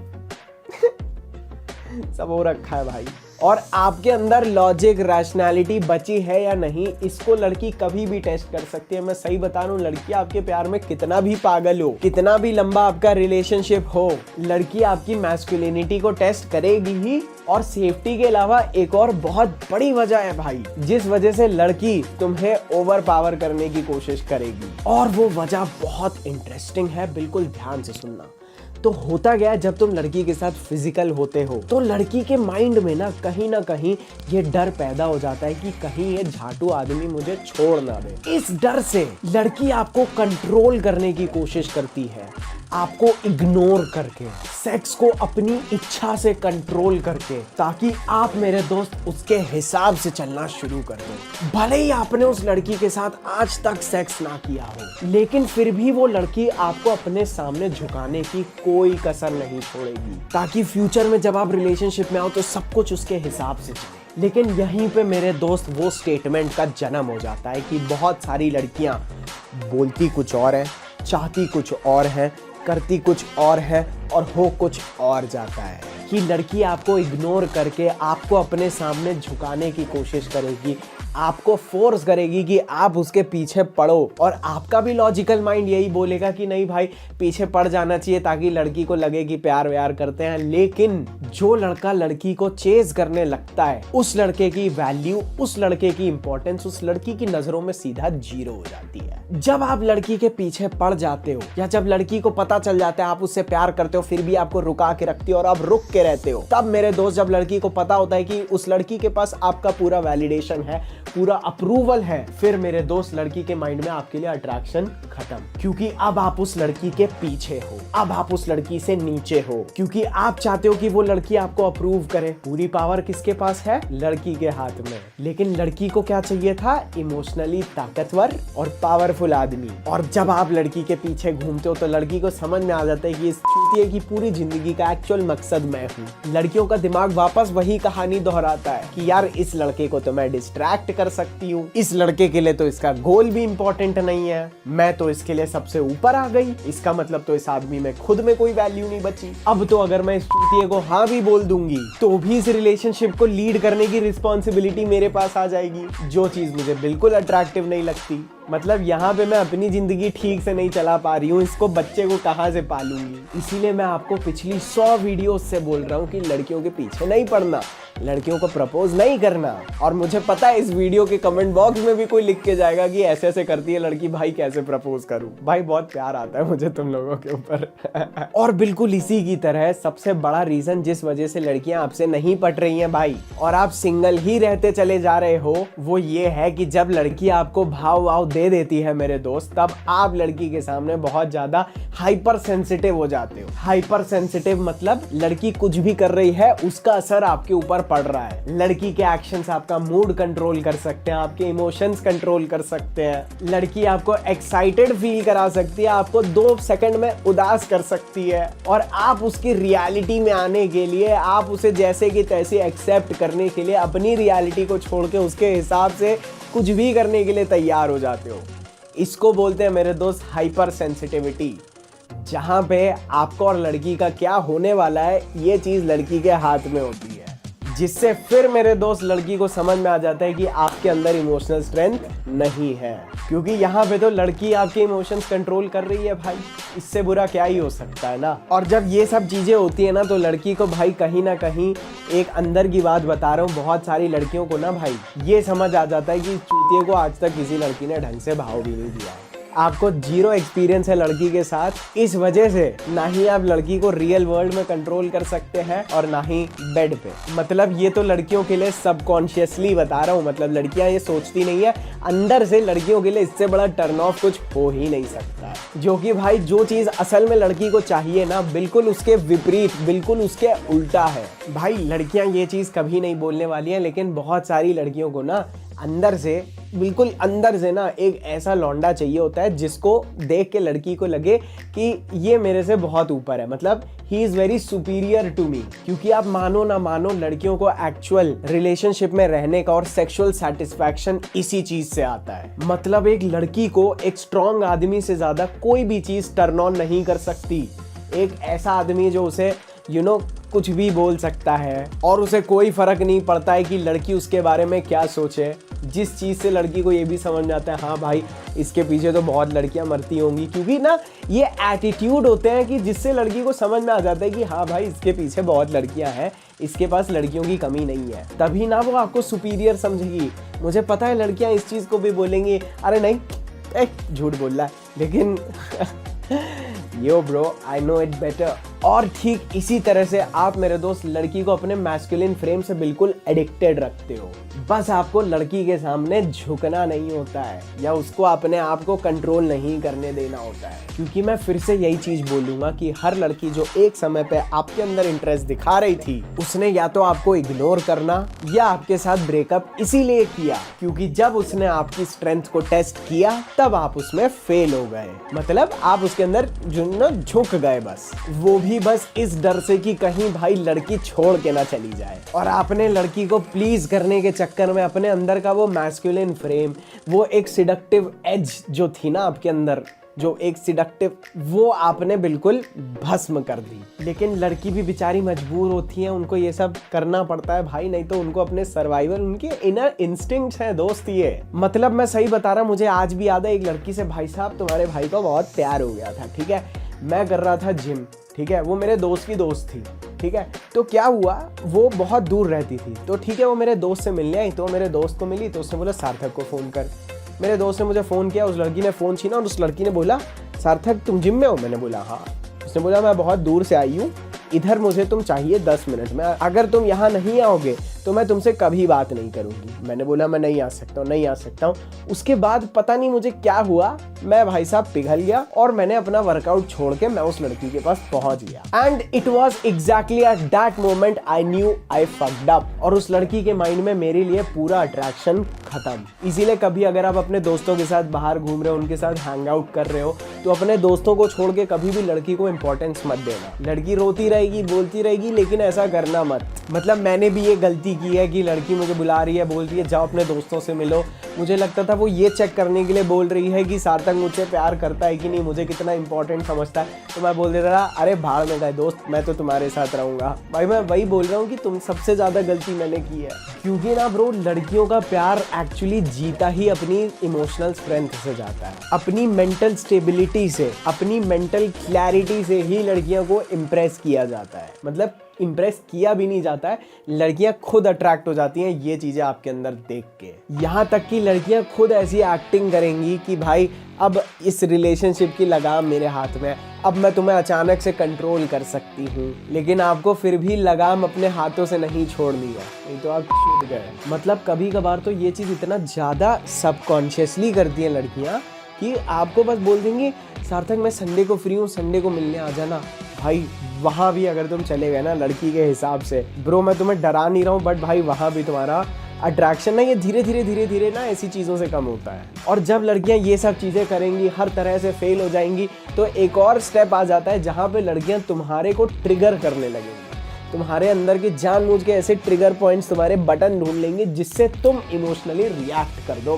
सब हो रखा है भाई। और आपके अंदर लॉजिक, रैशनैलिटी बची है या नहीं, इसको लड़की कभी भी टेस्ट कर सकती है। मैं सही बता रहा हूँ, लड़की आपके प्यार में कितना भी पागल हो, कितना भी लंबा आपका रिलेशनशिप हो, लड़की आपकी मैस्कुलिनिटी को टेस्ट करेगी ही। और सेफ्टी के अलावा एक और बहुत बड़ी वजह है भाई, जिस वजह से लड़की तुम्हें ओवर पावर करने की कोशिश करेगी, और वो वजह बहुत इंटरेस्टिंग है, बिल्कुल ध्यान से सुनना। तो होता गया, जब तुम लड़की के साथ फिजिकल होते हो तो लड़की के माइंड में ना कहीं ये डर पैदा हो जाता है कि कहीं ये झाटू आदमी मुझे छोड़ ना दे। इस डर से लड़की आपको कंट्रोल करने की कोशिश करती है, आपको इग्नोर करके, सेक्स को अपनी इच्छा से कंट्रोल करके, ताकि आप मेरे दोस्त उसके हिसाब से चलना शुरू कर दो। भले ही आपने उस लड़की के साथ आज तक सेक्स ना किया हो, लेकिन फिर भी वो लड़की आपको अपने सामने झुकाने की कोई कसर नहीं छोड़ेगी, ताकि फ्यूचर में जब आप रिलेशनशिप में आओ तो सब कुछ उसके हिसाब से चले। लेकिन यहीं पे मेरे दोस्त वो स्टेटमेंट का जन्म हो जाता है कि बहुत सारी लड़कियां बोलती कुछ और है, चाहती कुछ और है, करती कुछ और है और हो कुछ और जाता है। कि लड़की आपको इग्नोर करके आपको अपने सामने झुकाने की कोशिश करेगी, आपको फोर्स करेगी कि आप उसके पीछे पड़ो, और आपका भी लॉजिकल माइंड यही बोलेगा कि नहीं भाई पीछे पड़ जाना चाहिए ताकि लड़की को लगे कि प्यार व्यार करते हैं। लेकिन जो लड़का लड़की को चेज करने लगता है, उस लड़के की वैल्यू, उस लड़के की इंपॉर्टेंस उस लड़की की नजरों में सीधा 0 हो जाती है। जब आप लड़की के पीछे पड़ जाते हो, या जब लड़की को पता चल जाता है आप उससे प्यार करते हो फिर भी आपको रुका के रखती हो और आप रुक के रहते हो, तब मेरे दोस्त जब लड़की को पता होता है कि उस लड़की के पास आपका पूरा वैलिडेशन है, पूरा अप्रूवल है, फिर मेरे दोस्त लड़की के माइंड में आपके लिए अट्रैक्शन खत्म। क्योंकि अब आप उस लड़की के पीछे हो, अब आप उस लड़की से नीचे हो, क्योंकि आप चाहते हो कि वो लड़की आपको अप्रूव करे। पूरी पावर किसके पास है? लड़की के हाथ में। लेकिन लड़की को क्या चाहिए था? इमोशनली ताकतवर और पावरफुल आदमी। और जब आप लड़की के पीछे घूमते हो तो लड़की को समझ में आ जाता है कि इस चूतिए की पूरी जिंदगी का एक्चुअल मकसद मैं हूँ। लड़कियों का दिमाग वापस वही कहानी दोहराता है कि यार इस लड़के को तो मैं डिस्ट्रैक्ट कर सकती हूँ, इस लड़के के लिए तो इसका गोल भी इंपॉर्टेंट नहीं है, मैं तो इसके लिए सबसे ऊपर आ गई, इसका मतलब तो इस आदमी में खुद में कोई वैल्यू नहीं बची। अब तो अगर मैं इस चूतिए को हाँ भी बोल दूंगी तो भी इस रिलेशनशिप को लीड करने की रिस्पॉन्सिबिलिटी मेरे पास आ जाएगी, जो चीज मुझे बिल्कुल अट्रैक्टिव नहीं लगती। मतलब यहाँ पे मैं अपनी जिंदगी ठीक से नहीं चला पा रही हूँ, इसको बच्चे को कहाँ से पालूंगी। इसीलिए मैं आपको पिछली 100 वीडियोस से बोल रहा हूँ कि लड़कियों के पीछे नहीं पड़ना, लड़कियों को प्रपोज नहीं करना। और मुझे पता है इस वीडियो के कमेंट बॉक्स में भी कोई लिख के जाएगा कि ऐसे ऐसे करती है लड़की, भाई कैसे प्रपोज करूं। भाई बहुत प्यार आता है मुझे तुम लोगों के ऊपर। और बिल्कुल इसी की तरह सबसे बड़ा रीजन जिस वजह से लड़कियां आपसे नहीं पट रही हैं भाई, और आप सिंगल ही रहते चले जा रहे हो, वो ये है कि जब लड़की आपको भाव वाव दे देती है मेरे दोस्त, तब आप लड़की के सामने बहुत ज्यादा हाइपर सेंसिटिव हो जाते हो। हाइपर सेंसिटिव मतलब लड़की कुछ भी कर रही है उसका असर आपके ऊपर पड़ रहा है। लड़की के एक्शंस आपका मूड कंट्रोल कर सकते हैं, आपके इमोशंस कंट्रोल कर सकते हैं। लड़की आपको एक्साइटेड फील करा सकती है, आपको 2 सेकंड में उदास कर सकती है, और आप उसकी रियलिटी में आने के लिए, आप उसे जैसे कि तैसे एक्सेप्ट करने के लिए अपनी रियलिटी को छोड़ के उसके हिसाब से कुछ भी करने के लिए तैयार हो जाते हो। इसको बोलते हैं मेरे दोस्त हाइपर सेंसिटिविटी, जहां पे आपको और लड़की का क्या होने वाला है ये चीज लड़की के हाथ में होती है, जिससे फिर मेरे दोस्त लड़की को समझ में आ जाता है कि आपके अंदर इमोशनल स्ट्रेंथ नहीं है, क्योंकि यहाँ पे तो लड़की आपके इमोशंस कंट्रोल कर रही है भाई, इससे बुरा क्या ही हो सकता है ना। और जब ये सब चीजें होती है ना तो लड़की को भाई कहीं ना कहीं, एक अंदर की बात बता रहा हूँ, बहुत सारी लड़कियों को ना भाई ये समझ आ जाता है कि चूतिए को आज तक किसी लड़की ने ढंग से भाव भी नहीं दिया। आपको 0 एक्सपीरियंस है लड़की के साथ, इस वजह से ना ही आप लड़की को रियल वर्ल्ड में कंट्रोल कर सकते हैं और ना ही बेड पे। मतलब ये तो लड़कियों के लिए सबकॉन्शियसली बता रहा हूँ, मतलब लड़कियां ये सोचती नहीं है, अंदर से लड़कियों के लिए इससे बड़ा टर्न ऑफ कुछ हो ही नहीं सकता है। जो कि भाई जो चीज असल में लड़की को चाहिए ना, बिल्कुल उसके विपरीत, बिल्कुल उसके उल्टा है। भाई लड़कियां ये चीज कभी नहीं बोलने वाली हैं, लेकिन बहुत सारी लड़कियों को ना अंदर से, बिल्कुल अंदर से ना एक ऐसा लौंडा चाहिए होता है जिसको देख के लड़की को लगे कि ये मेरे से बहुत ऊपर है, मतलब he is very superior to me. क्योंकि आप मानो ना मानो, लड़कियों को एक्चुअल रिलेशनशिप में रहने का और सेक्सुअल सेटिस्फैक्शन इसी चीज से आता है। मतलब एक लड़की को एक स्ट्रॉन्ग आदमी से ज्यादा कोई भी चीज टर्न ऑन नहीं कर सकती। एक ऐसा आदमी जो उसे कुछ भी बोल सकता है और उसे कोई फर्क नहीं पड़ता है कि लड़की उसके बारे में क्या सोचे, जिस चीज़ से लड़की को ये भी समझ में आता है हाँ भाई इसके पीछे तो बहुत लड़कियां मरती होंगी। क्योंकि ना ये एटीट्यूड होते हैं कि जिससे लड़की को समझ में आ जाता है कि हाँ भाई इसके पीछे बहुत लड़कियां हैं, इसके पास लड़कियों की कमी नहीं है, तभी ना वो आपको सुपीरियर समझेगी। मुझे पता है लड़कियां इस चीज़ को भी बोलेंगी, अरे नहीं झूठ बोल रहा है, लेकिन यो bro I know it better. और ठीक इसी तरह से आप मेरे दोस्त लड़की को अपने मैस्कुलिन फ्रेम से बिल्कुल एडिक्टेड रखते हो। बस आपको लड़की के सामने झुकना नहीं होता है या उसको अपने आप को कंट्रोल नहीं करने देना होता है। क्योंकि मैं फिर से यही चीज बोलूंगा कि हर लड़की जो एक समय पे आपके अंदर इंटरेस्ट दिखा रही थी, उसने या तो आपको इग्नोर करना या आपके साथ ब्रेकअप इसीलिए किया क्योंकि जब उसने आपकी स्ट्रेंथ को टेस्ट किया तब आप उसमें फेल हो गए। मतलब आप उसके अंदर झुक गए, बस वो भी बस इस डर से कि कहीं भाई लड़की छोड़ के ना चली जाए। और आपने लड़की को प्लीज करने के चक्कर में अपने अंदर का वो मैस्कुलिन फ्रेम, वो एक सिडक्टिव एज जो थी ना आपके अंदर, जो एक सिडक्टिव, वो आपने बिल्कुल भस्म कर दी। लेकिन लड़की भी बेचारी मजबूर होती है, उनको ये सब करना पड़ता है भाई, नहीं तो उनको अपने सर्वाइवल, उनके इनर इंस्टिंक्ट्स हैं दोस्त ये। मतलब मैं सही बता रहा, मुझे आज भी याद है एक लड़की से, भाई साहब तुम्हारे भाई को बहुत प्यार हो गया था, ठीक है। मैं कर रहा था जिम, ठीक है, वो मेरे दोस्त की दोस्त थी, ठीक है। तो क्या हुआ, वो बहुत दूर रहती थी, तो ठीक है वो मेरे दोस्त से मिलने आई, तो मेरे दोस्त को मिली तो उसने बोला सार्थक को फ़ोन कर। मेरे दोस्त ने मुझे फ़ोन किया, उस लड़की ने फ़ोन छीना और उस लड़की ने बोला सार्थक तुम जिम में हो? मैंने बोला हाँ। उसने बोला मैं बहुत दूर से आई हूँ, इधर मुझे तुम चाहिए 10 मिनट में, अगर तुम यहाँ नहीं आओगे तो मैं तुमसे कभी बात नहीं करूँगी। मैंने बोला मैं नहीं आ सकता हूँ, नहीं आ सकता हूँ। उसके बाद पता नहीं मुझे क्या हुआ, मैं भाई साहब पिघल गया और मैंने अपना वर्कआउट छोड़ के मैं उस लड़की के पास पहुंच गया। And it was exactly at that moment I knew I fucked up. और उस लड़की के माइंड में मेरे लिए पूरा अट्रैक्शन खत्म। इसीलिए कभी अगर आप अपने दोस्तों के साथ बाहर घूम रहे हो, उनके साथ हैंग आउट कर रहे हो, तो अपने दोस्तों को छोड़ के कभी भी लड़की को इंपॉर्टेंस मत देना। लड़की रोती रहेगी, बोलती रहेगी, लेकिन ऐसा करना मत। मतलब मैंने भी ये गलती की है कि लड़की मुझे बुला रही है, बोल रही है जाओ अपने दोस्तों से मिलो। मुझे लगता था वो ये चेक करने के लिए बोल रही है कि सार्थक मुझसे प्यार करता है कि नहीं, मुझे कितना इंपॉर्टेंट समझता है। तो मैं बोल देता था अरे भाड़ में गए दोस्त, मैं तो तुम्हारे साथ रहूंगा। भाई मैं वही बोल रहा हूँ कि तुम सबसे ज़्यादा गलती मैंने की है, क्योंकि ना ब्रो लड़कियों का प्यार एक्चुअली जीता ही अपनी इमोशनल स्ट्रेंथ से जाता है, अपनी मेंटल स्टेबिलिटी से, अपनी मेंटल क्लैरिटी से ही लड़कियों को इम्प्रेस किया जाता है। मतलब इम्प्रेस किया भी नहीं जाता है, लड़कियां खुद अट्रैक्ट हो जाती हैं ये चीज़ें आपके अंदर देख के। यहाँ तक कि लड़कियां खुद ऐसी एक्टिंग करेंगी कि भाई अब इस रिलेशनशिप की लगाम मेरे हाथ में, अब मैं तुम्हें अचानक से कंट्रोल कर सकती हूँ, लेकिन आपको फिर भी लगाम अपने हाथों से नहीं छोड़नी है, नहीं तो आप छूट गए। मतलब कभी कभार तो ये चीज़ इतना ज़्यादा सबकॉन्शियसली करती हैं लड़कियाँ कि आपको बस बोल देंगी सार्थक मैं संडे को फ्री हूँ, संडे को मिलने आ जाना। भाई वहाँ भी अगर तुम चले गए ना लड़की के हिसाब से, ब्रो मैं तुम्हें डरा नहीं रहा हूँ, बट भाई वहाँ भी तुम्हारा अट्रैक्शन ना ये धीरे धीरे ना ऐसी चीज़ों से कम होता है। और जब लड़कियाँ ये सब चीज़ें करेंगी, हर तरह से फेल हो जाएंगी, तो एक और स्टेप आ जाता है जहाँ पे लड़कियाँ तुम्हारे को ट्रिगर करने लगेंगी। तुम्हारे अंदर के जानबूझ के ऐसे ट्रिगर पॉइंट्स, तुम्हारे बटन ढूंढ लेंगे जिससे तुम इमोशनली रिएक्ट कर दो।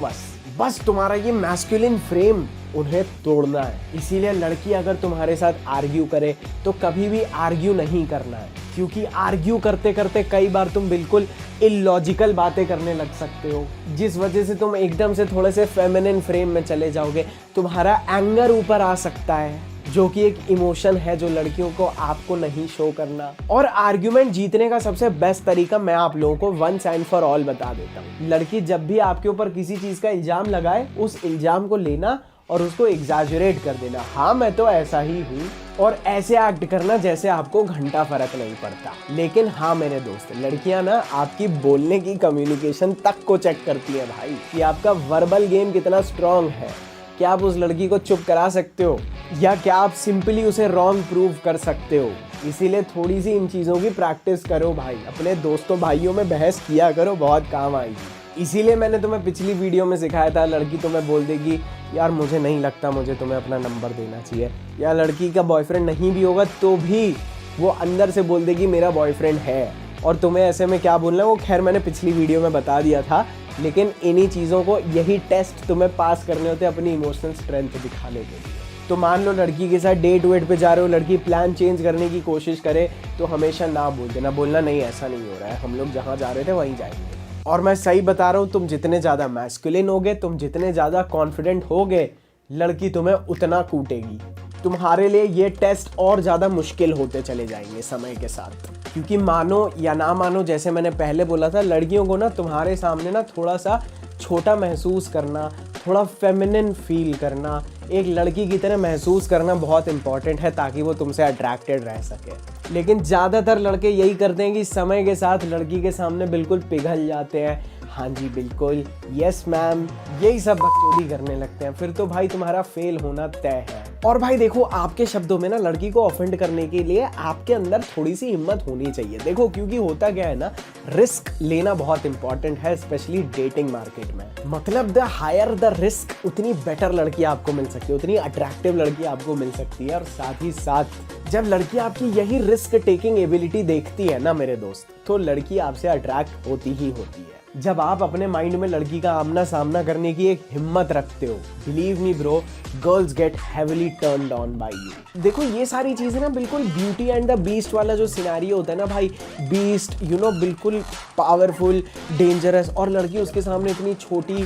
बस तुम्हारा ये मैस्कुलिन फ्रेम उन्हें तोड़ना है। इसीलिए लड़की अगर तुम्हारे साथ आर्ग्यू करे तो कभी भी आर्ग्यू नहीं करना है, क्योंकि आर्ग्यू करते करते कई बार तुम बिल्कुल इलॉजिकल बातें करने लग सकते हो, जिस वजह से तुम एकदम से थोड़े से फेमिनिन फ्रेम में चले जाओगे। तुम्हारा एंगर ऊपर आ सकता है, जो कि एक इमोशन है जो लड़कियों को आपको नहीं शो करना। और आर्ग्यूमेंट जीतने का सबसे बेस्ट तरीका मैं आप लोगों को वंस एंड फॉर ऑल बता देता हूँ। लड़की जब भी आपके ऊपर किसी चीज का इल्जाम लगाए, उस इल्जाम को लेना और उसको एग्जैजरेट कर देना, हाँ मैं तो ऐसा ही हूँ, और ऐसे एक्ट करना जैसे आपको घंटा फर्क नहीं पड़ता। लेकिन हाँ मेरे दोस्त, लड़कियां ना आपकी बोलने की कम्युनिकेशन तक को चेक करती है भाई, कि आपका वर्बल गेम कितना स्ट्रांग है। क्या आप उस लड़की को चुप करा सकते हो, या क्या आप सिंपली उसे रॉन्ग प्रूव कर सकते हो। इसीलिए थोड़ी सी इन चीज़ों की प्रैक्टिस करो भाई, अपने दोस्तों भाइयों में बहस किया करो, बहुत काम आएगी। इसीलिए मैंने तुम्हें पिछली वीडियो में सिखाया था, लड़की तुम्हें बोल देगी यार मुझे नहीं लगता मुझे तुम्हें अपना नंबर देना चाहिए, या लड़की का बॉयफ्रेंड नहीं भी होगा तो भी वो अंदर से बोल देगी मेरा बॉयफ्रेंड है। और तुम्हें ऐसे में क्या बोलना है वो खैर मैंने पिछली वीडियो में बता दिया था, लेकिन इन्हीं चीज़ों को, यही टेस्ट तुम्हें पास करने होते हैं अपनी इमोशनल स्ट्रेंथ दिखाने के लिए। तो मान लो लड़की के साथ डेट वेट पे जा रहे हो, लड़की प्लान चेंज करने की कोशिश करे, तो हमेशा ना बोल देना, बोलना नहीं ऐसा नहीं हो रहा है, हम लोग जहाँ जा रहे थे वहीं जाएंगे। और मैं सही बता रहा हूँ, तुम जितने ज़्यादा मैस्कुलिन होगे, तुम जितने ज़्यादा कॉन्फिडेंट होगे, लड़की तुम्हें उतना कूटेगी। तुम्हारे लिए ये टेस्ट और ज़्यादा मुश्किल होते चले जाएंगे समय के साथ, क्योंकि मानो या ना मानो, जैसे मैंने पहले बोला था, लड़कियों को ना तुम्हारे सामने ना थोड़ा सा छोटा महसूस करना, थोड़ा फेमिनिन फील करना, एक लड़की की तरह महसूस करना बहुत इंपॉर्टेंट है, ताकि वो तुमसे अट्रैक्टेड रह सके। लेकिन ज़्यादातर लड़के यही करते हैं कि समय के साथ लड़की के सामने बिल्कुल पिघल जाते हैं, हाँ जी बिल्कुल, यस मैम, यही सब बकचोदी करने लगते हैं। फिर तो भाई तुम्हारा फेल होना तय है। और भाई देखो, आपके शब्दों में ना लड़की को ऑफेंड करने के लिए आपके अंदर थोड़ी सी हिम्मत होनी चाहिए। देखो क्योंकि होता क्या है ना, रिस्क लेना बहुत इंपॉर्टेंट है, स्पेशली डेटिंग मार्केट में। मतलब द हायर द रिस्क, उतनी बेटर लड़की आपको मिल सकती है, उतनी अट्रैक्टिव लड़की आपको मिल सकती है। और साथ ही साथ जब लड़की आपकी यही रिस्क टेकिंग एबिलिटी देखती है ना मेरे दोस्त, तो लड़की आपसे अट्रैक्ट होती ही होती है। जब आप अपने माइंड में लड़की का आमना सामना करने की एक हिम्मत रखते हो, believe me bro, girls get heavily turned on by you. देखो ये सारी चीजें ना बिल्कुल ब्यूटी एंड द बीस्ट वाला जो सिनेरियो होता है ना भाई, बीस्ट बिल्कुल पावरफुल, डेंजरस, और लड़की उसके सामने इतनी छोटी,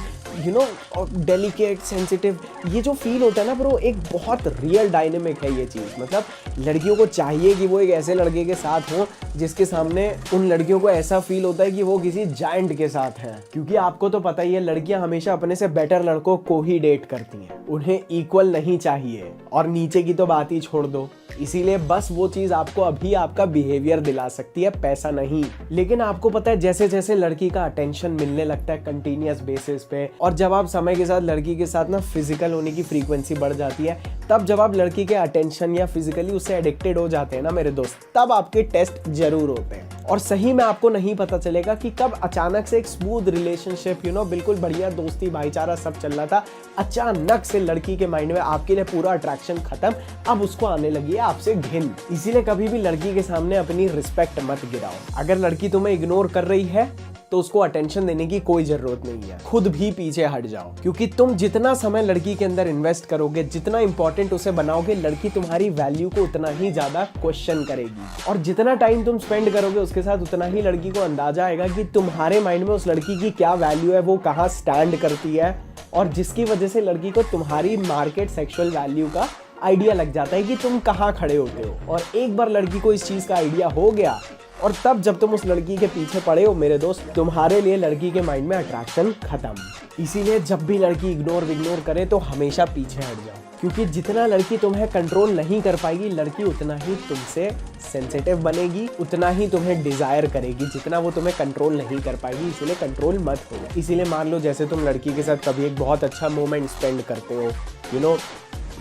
डेलिकेट, सेंसिटिव, ये जो फील होता है ना ब्रो, एक बहुत रियल डायनेमिक है ये चीज़। मतलब लड़कियों को चाहिए कि वो एक ऐसे लड़के के साथ हो जिसके सामने उन लड़कियों को ऐसा फील होता है कि वो किसी जायंट के साथ हैं। क्योंकि आपको तो पता ही है, लड़कियां हमेशा अपने से बेटर लड़कों को ही डेट करती हैं, उन्हें इक्वल नहीं चाहिए, और नीचे की तो बात ही छोड़ दो। इसीलिए बस वो चीज आपको अभी आपका बिहेवियर दिला सकती है, पैसा नहीं। लेकिन आपको पता है, जैसे जैसे लड़की का अटेंशन मिलने लगता है कंटिन्यूअस बेसिस पे, और जब आप समय के साथ लड़की के साथ ना फिजिकल होने की फ्रीक्वेंसी बढ़ जाती है, तब जब आप लड़की के अटेंशन या फिजिकली उससे एडिक्टेड हो जाते हैं ना मेरे दोस्त, तब आपके टेस्ट जरूर होते हैं। और सही में आपको नहीं पता चलेगा कि कब अचानक से एक स्मूथ रिलेशनशिप, बिल्कुल बढ़िया दोस्ती भाईचारा सब चल रहा था, अचानक से लड़की के माइंड में आपके लिए पूरा अट्रैक्शन खत्म, अब उसको आने लगी है आपसे घिन। इसीलिए कभी भी लड़की के सामने अपनी रिस्पेक्ट मत गिराओ। अगर लड़की तुम्हें इग्नोर कर रही है तो उसको अटेंशन देने की कोई जरूरत नहीं है, खुद भी पीछे हट जाओ। क्योंकि तुम जितना समय लड़की के अंदर इन्वेस्ट करोगे, जितना इंपॉर्टेंट उसे बनाओगे, लड़की तुम्हारी वैल्यू को उतना ही ज्यादा क्वेश्चन करेगी। और जितना टाइम तुम स्पेंड करोगे उसके साथ, उतना ही लड़की को अंदाजा आएगा कि तुम्हारे माइंड में उस लड़की की क्या वैल्यू है, वो कहाँ स्टैंड करती है, और जिसकी वजह से लड़की को तुम्हारी मार्केट सेक्सुअल वैल्यू का आइडिया लग जाता है कि तुम कहाँ खड़े होते हो। और एक बार लड़की को इस चीज का आइडिया हो गया, और तब जब तुम उस लड़की के पीछे पड़े हो मेरे दोस्त, तुम्हारे लिए लड़की के माइंड में अट्रैक्शन खत्म। इसीलिए जब भी लड़की इग्नोर करे तो हमेशा पीछे हट जाओ। क्योंकि जितना लड़की तुम्हें कंट्रोल नहीं कर पाएगी, लड़की उतना ही तुमसे सेंसिटिव बनेगी, उतना ही तुम्हें डिजायर करेगी, जितना वो तुम्हें कंट्रोल नहीं कर पाएगी। इसीलिए कंट्रोल मत हो। इसीलिए मान लो जैसे तुम लड़की के साथ कभी एक बहुत अच्छा मोमेंट स्पेंड करते हो,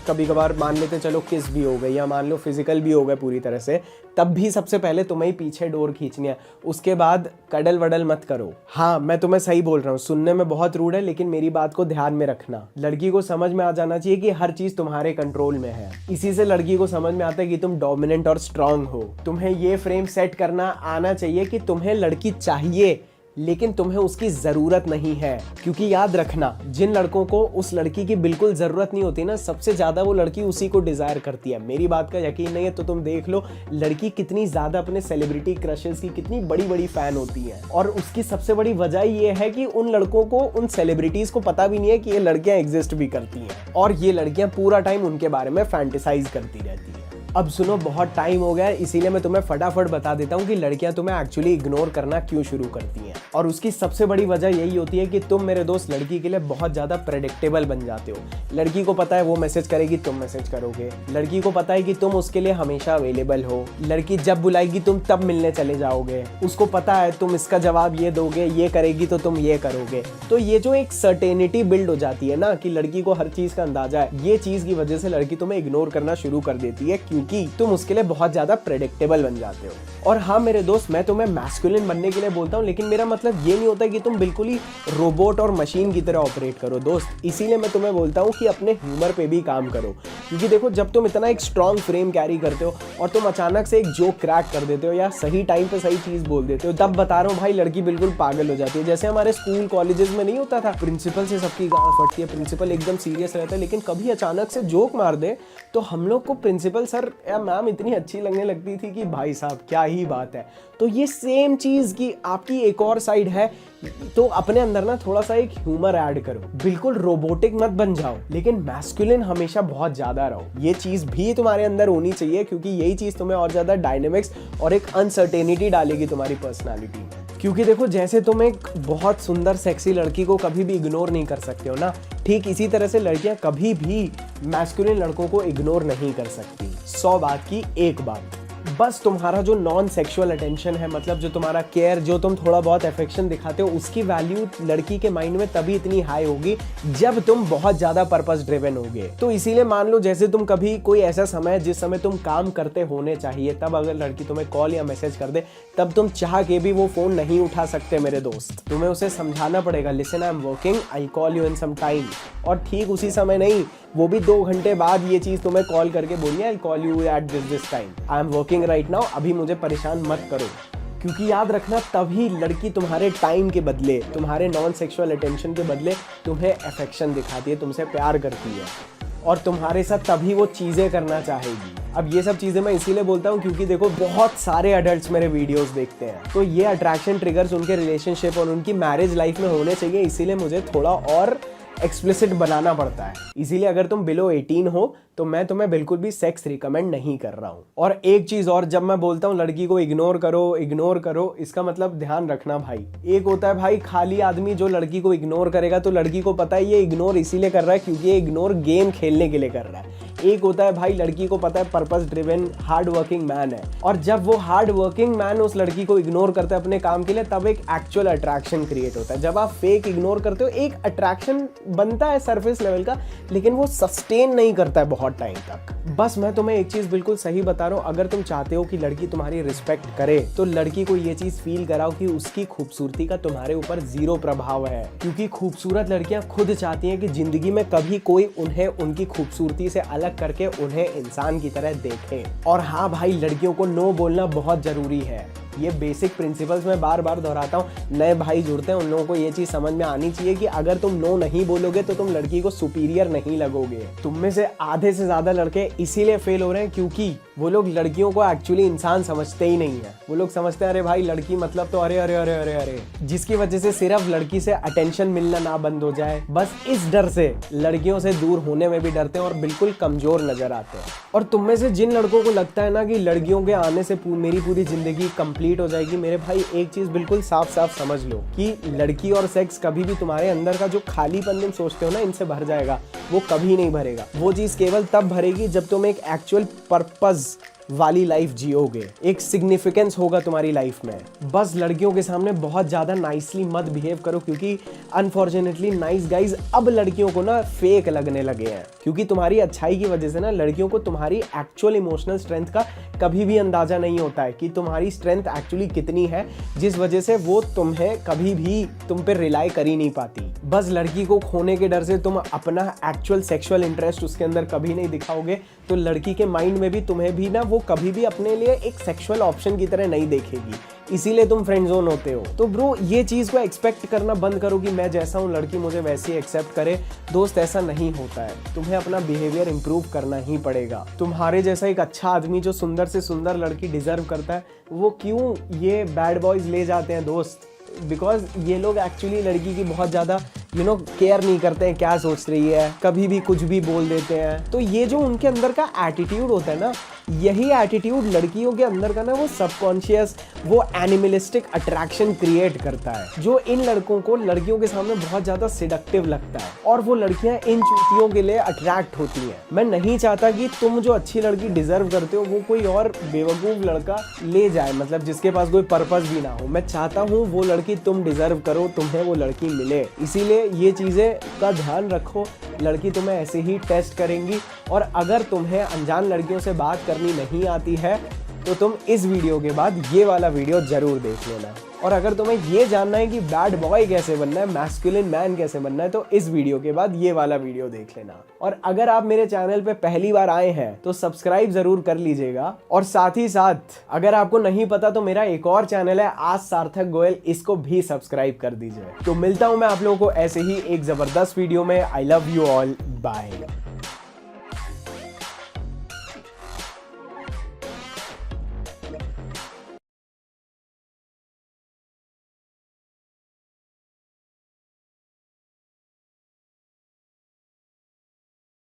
कभी कभार मान लेते चलो किस भी हो गई, या मान लो फिजिकल भी हो गए पूरी तरह से, तब भी सबसे पहले तुम्हें ही पीछे डोर खींचनी है। उसके बाद कडल वडल मत करो। हाँ, मैं तुम्हें सही बोल रहा हूँ, सुनने में बहुत रूड है, लेकिन मेरी बात को ध्यान में रखना। लड़की को समझ में आ जाना चाहिए कि हर चीज तुम्हारे कंट्रोल में है। इसी से लड़की को समझ में आता है कि तुम डोमिनेंट और स्ट्रांग हो। तुम्हें ये फ्रेम सेट करना आना चाहिए कि तुम्हें लड़की चाहिए, लेकिन तुम्हें उसकी जरूरत नहीं है। क्योंकि याद रखना, जिन लड़कों को उस लड़की की बिल्कुल जरूरत नहीं होती ना, सबसे ज्यादा वो लड़की उसी को डिजायर करती है। मेरी बात का यकीन नहीं है तो तुम देख लो, लड़की कितनी ज्यादा अपने सेलिब्रिटी क्रशेस की कितनी बड़ी बड़ी फैन होती है। और उसकी सबसे बड़ी वजह ये है कि उन लड़कों को, उन सेलिब्रिटीज को पता भी नहीं है कि ये लड़कियां एग्जिस्ट भी करती हैं, और ये लड़कियां पूरा टाइम उनके बारे में फैंटेसाइज करती रहती है। अब सुनो, बहुत टाइम हो गया है, इसीलिए मैं तुम्हें फटाफट बता देता हूँ कि लड़कियां तुम्हें एक्चुअली इग्नोर करना क्यों शुरू करती हैं। और उसकी सबसे बड़ी वजह यही होती है कि तुम मेरे दोस्त लड़की के लिए बहुत ज्यादा प्रेडिक्टेबल बन जाते हो। लड़की को पता है वो मैसेज करेगी, तुम मैसेज करोगे। लड़की को पता है कि तुम उसके लिए हमेशा अवेलेबल हो। लड़की जब बुलाएगी तुम तब मिलने चले जाओगे। उसको पता है तुम इसका जवाब ये दोगे, ये करेगी तो तुम ये करोगे। तो ये जो एक सर्टेनिटी बिल्ड हो जाती है ना, कि लड़की को हर चीज का अंदाजा है, ये चीज की वजह से लड़की तुम्हें इग्नोर करना शुरू कर देती है, क्योंकि तुम उसके लिए बहुत ज्यादा प्रेडिक्टेबल बन जाते हो। और हाँ मेरे दोस्त, मैं तुम्हें मैस्कुलिन बनने के लिए बोलता हूँ, लेकिन मेरा मतलब ये नहीं होता कि तुम बिल्कुल ही रोबोट और मशीन की तरह ऑपरेट करो दोस्त। इसीलिए मैं तुम्हें बोलता हूँ कि अपने ह्यूमर पे भी काम करो। क्योंकि देखो, जब तुम इतना एक स्ट्रॉन्ग फ्रेम कैरी करते हो और तुम अचानक से एक जोक क्रैक कर देते हो या सही टाइम पे सही चीज बोल देते हो, तब बता रहा हूँ भाई, लड़की बिल्कुल पागल हो जाती है। जैसे हमारे स्कूल कॉलेजेस में नहीं होता था, प्रिंसिपल से सबकी गांड फटती है, प्रिंसिपल एकदम सीरियस रहता है, लेकिन कभी अचानक से जोक मार दे तो हम लोग को प्रिंसिपल सर या मैम इतनी अच्छी लगने लगती थी कि भाई साहब क्या ही बात है। तो ये सेम चीज की आपकी एक और साइड है, तो अपने अंदर ना थोड़ा सा एक ह्यूमर ऐड करो। बिल्कुल रोबोटिक मत बन जाओ, लेकिन मैस्कुलिन हमेशा बहुत ज्यादा रहो। ये चीज भी तुम्हारे अंदर होनी चाहिए, क्योंकि यही चीज तुम्हें और ज्यादा डायनेमिक्स और एक अनसर्टेनिटी डालेगी तुम्हारी पर्सनालिटी में। क्योंकि देखो, जैसे तुम एक बहुत सुंदर सेक्सी लड़की को कभी भी इग्नोर नहीं कर सकते हो ना, ठीक इसी तरह से लड़कियां कभी भी मैस्कुलिन लड़कों को इग्नोर नहीं कर सकती। 100 बात की एक बात, बस तुम्हारा जो नॉन सेक्सुअल अटेंशन है, मतलब जो तुम्हारा केयर, जो तुम थोड़ा बहुत अफेक्शन दिखाते हो, उसकी वैल्यू लड़की के माइंड में तभी इतनी हाई होगी जब तुम बहुत ज्यादा पर्पस ड्रिवन होगे। तो इसीलिए मान लो जैसे तुम कभी कोई ऐसा समय जिस समय तुम काम करते होने चाहिए, तब अगर लड़की तुम्हें कॉल या मैसेज कर दे, तब तुम चाह के भी वो फोन नहीं उठा सकते मेरे दोस्त। तुम्हें उसे समझाना पड़ेगा, listen I am working, I call you in some time. और ठीक उसी समय नहीं, वो भी 2 घंटे बाद ये चीज तुम्हें कॉल करके बोलनी है, आई call you at this time, I am working right now, अभी मुझे परेशान मत करो। क्योंकि याद रखना, तभी लड़की तुम्हारे टाइम के बदले, तुम्हारे नॉन सेक्सुअल अटेंशन के बदले तुम्हें अफेक्शन दिखाती है, तुमसे प्यार करती है और तुम्हारे साथ तभी वो चीज़ें करना चाहेगी। अब ये सब चीज़ें मैं इसीलिए बोलता हूँ क्योंकि देखो बहुत सारे अडल्ट्स मेरे वीडियोस देखते हैं, तो ये अट्रैक्शन ट्रिगर्स उनके रिलेशनशिप और उनकी मैरिज लाइफ में होने चाहिए, इसीलिए मुझे थोड़ा और एक्सप्लिसिट बनाना पड़ता है। इसीलिए अगर तुम बिलो 18 हो तो मैं तुम्हें बिल्कुल भी सेक्स रिकमेंड नहीं कर रहा हूँ। और एक चीज़ और, जब मैं बोलता हूँ लड़की को इग्नोर करो, इसका मतलब ध्यान रखना भाई, एक होता है भाई खाली आदमी जो लड़की को इग्नोर करेगा, तो लड़की को पता है ये इग्नोर इसीलिए कर रहा है क्योंकि ये इग्नोर गेम खेलने के लिए कर रहा है। एक होता है भाई लड़की को पता है purpose driven hard working man है, और जब वो हार्ड वर्किंग मैन उस लड़की को इग्नोर करता है अपने काम के लिए, तब एक एक्चुअल अट्रैक्शन क्रिएट होता है। जब आप फेक इग्नोर करते हो, एक अट्रैक्शन बनता है सरफेस लेवल का, लेकिन वो सस्टेन नहीं करता है बहुत टाइम तक। बस मैं तुम्हें एक चीज बिल्कुल सही बता रहा हूँ, अगर तुम चाहते हो कि लड़की तुम्हारी रिस्पेक्ट करे, तो लड़की को ये चीज फील कराओ कि उसकी खूबसूरती का तुम्हारे ऊपर 0 प्रभाव है। क्योंकि खूबसूरत लड़कियां खुद चाहती हैं कि जिंदगी में कभी कोई उन्हें उनकी खूबसूरती से अलग करके उन्हें इंसान की तरह देखे। और हाँ भाई, लड़कियों को नो बोलना बहुत जरूरी है। ये बेसिक प्रिंसिपल्स मैं बार बार दोहराता हूँ, नए भाई जुड़ते हैं उन लोगों को ये चीज समझ में आनी चाहिए कि अगर तुम नो नहीं बोलोगे तो तुम लड़की को सुपीरियर नहीं लगोगे। तुम में से आधे से ज्यादा लड़के इसीलिए फेल हो रहे हैं क्योंकि वो लोग लड़कियों को एक्चुअली इंसान समझते ही नहीं है। वो लोग समझते हैं अरे भाई लड़की मतलब तो अरे अरे अरे अरे अरे, जिसकी वजह से सिर्फ लड़की से अटेंशन मिलना ना बंद हो जाए, बस इस डर से लड़कियों से दूर होने में भी डरते हैं और बिल्कुल कमजोर नजर आते हैं। और तुम में से जिन लड़कों को लगता है ना कि लड़कियों के आने से मेरी पूरी जिंदगी कंप्लीट हो जाएगी, मेरे भाई एक चीज बिल्कुल साफ साफ समझ लो कि लड़की और सेक्स कभी भी तुम्हारे अंदर का जो खालीपन तुम सोचते हो ना इनसे भर जाएगा, वो कभी नहीं भरेगा। वो चीज केवल तब भरेगी जब तुम एक एक्चुअल पर्पस वाली लाइफ जियोगे, एक सिग्निफिकेंस होगा तुम्हारी लाइफ में। बस लड़कियों के सामने बहुत ज्यादा नाइसली मत बिहेव करो, क्योंकि अनफॉर्चुनेटली नाइस गाइज अब लड़कियों को ना फेक लगने लगे हैं, क्योंकि तुम्हारी अच्छाई की वजह से ना लड़कियों को तुम्हारी एक्चुअल इमोशनल स्ट्रेंथ का कभी भी अंदाजा नहीं होता है कि तुम्हारी स्ट्रेंथ एक्चुअली कितनी है, जिस वजह से वो तुम्हें कभी भी तुम पे रिलाई कर ही नहीं पाती। बस लड़की को खोने के डर से तुम अपना एक्चुअल सेक्सुअल इंटरेस्ट उसके अंदर कभी नहीं दिखाओगे, तो लड़की के माइंड में भी तुम्हें भी ना वो कभी भी अपने लिए एक सेक्सुअल ऑप्शन की तरह नहीं देखेगी, इसीलिए तुम फ्रेंड जोन होते हो। तो ब्रो ये चीज को एक्सपेक्ट करना बंद करो कि मैं जैसा हूँ लड़की मुझे वैसे ही एक्सेप्ट करे। दोस्त ऐसा नहीं होता है, तुम्हें अपना बिहेवियर इंप्रूव करना ही पड़ेगा। तुम्हारे जैसा एक अच्छा आदमी जो सुंदर से सुंदर लड़की डिजर्व करता है, वो क्यों ये बैड बॉयज ले जाते हैं दोस्त? बिकॉज ये लोग एक्चुअली लड़की की बहुत ज़्यादा केयर नहीं करते हैं क्या सोच रही है, कभी भी कुछ भी बोल देते हैं। तो ये जो उनके अंदर का एटीट्यूड होता है ना, यही एटीट्यूड लड़कियों के अंदर का ना वो सबकॉन्शियस, वो एनिमलिस्टिक अट्रैक्शन क्रिएट करता है, जो इन लड़कों को लड़कियों के सामने बहुत ज़्यादा सिडक्टिव लगता है, और वो लड़कियां इन चूतियों के लिए अट्रैक्ट होती हैं। मैं नहीं चाहता कि तुम जो अच्छी लड़की डिजर्व करते हो वो कोई और बेवकूफ़ लड़का ले जाए, मतलब जिसके पास कोई पर्पस भी ना हो। मैं चाहता हूँ वो लड़की तुम डिजर्व करो, तुम्हें वो लड़की मिले। इसीलिए ये चीज़ें का ध्यान रखो, लड़की तुम्हें ऐसे ही टेस्ट करेंगी। और अगर तुम्हें अनजान लड़कियों से बात करनी नहीं आती है तो तुम इस वीडियो के बाद ये वाला वीडियो जरूर देख लेना। और अगर तुम्हें ये जानना है कि बैड बॉय कैसे बनना है, मैस्कुलिन मैन कैसे बनना है, तो इस वीडियो के बाद ये वाला वीडियो देख लेना। और अगर आप मेरे चैनल पे पहली बार आए हैं तो सब्सक्राइब जरूर कर लीजिएगा। और साथ ही साथ अगर आपको नहीं पता तो मेरा एक और चैनल है आज सार्थक गोयल, इसको भी सब्सक्राइब कर दीजिए। तो मिलता हूं मैं आप लोगों को ऐसे ही एक जबरदस्त वीडियो में। I love you all, bye.